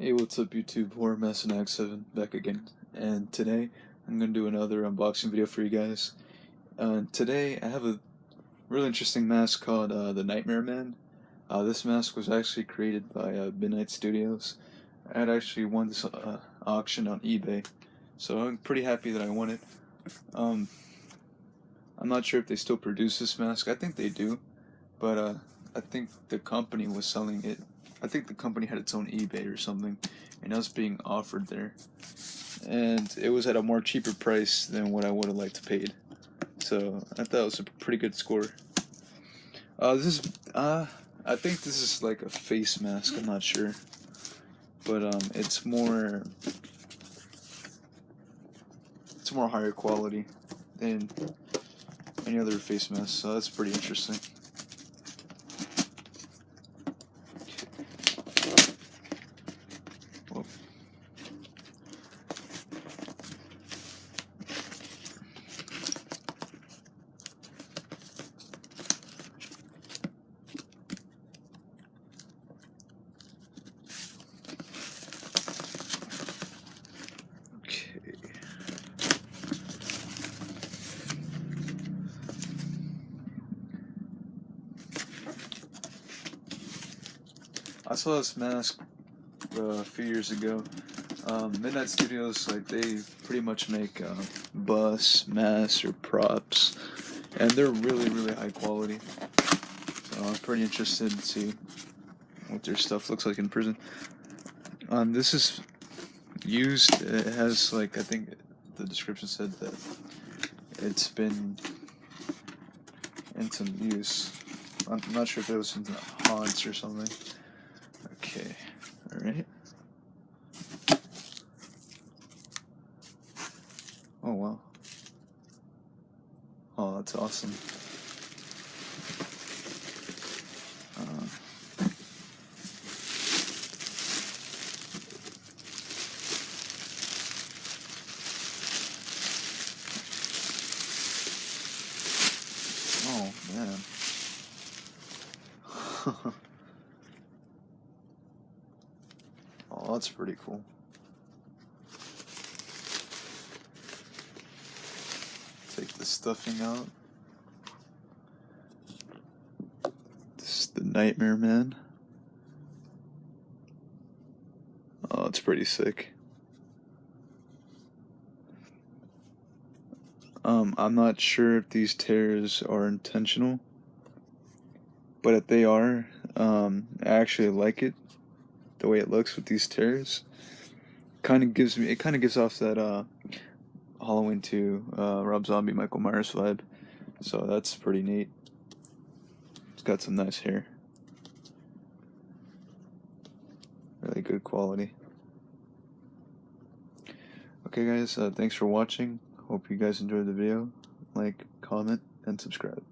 Hey, what's up YouTube? Horror Mess and X7 back again, and today I'm gonna do another unboxing video for you guys. Today I have a really interesting mask called the Nightmare Man. This mask was actually created by Midnight Studios. I had actually won this auction on eBay, so I'm pretty happy that I won it. Um, I'm not sure if they still produce this mask. I think they do, but I think the company was selling it. I think the company had its own eBay or something, and it was being offered there. And it was at a more cheaper price than what I would have liked to paid. So I thought it was a pretty good score. I think this is like a face mask. I'm not sure, but it's more higher quality than any other face mask. So that's pretty interesting. Whoa. I saw this mask a few years ago. Midnight Studios, like, they pretty much make busts, masks, or props, and they're really high quality. So I'm pretty interested to see what their stuff looks like in prison. This is used. It has, like, I think the description said that it's been in some use. I'm not sure if it was in the haunts or something. Okay, alright. Oh wow. Oh, that's awesome. Oh man. Oh, that's pretty cool. Take the stuffing out. This is the Nightmare Man. Oh, it's pretty sick. I'm not sure if these tears are intentional, but if they are, I actually like it, the way it looks with these tears. It kind of gives off that Halloween 2, Rob Zombie, Michael Myers vibe. So that's pretty neat. It's got some nice hair. Really good quality. Okay guys, thanks for watching. Hope you guys enjoyed the video. Like, comment, and subscribe.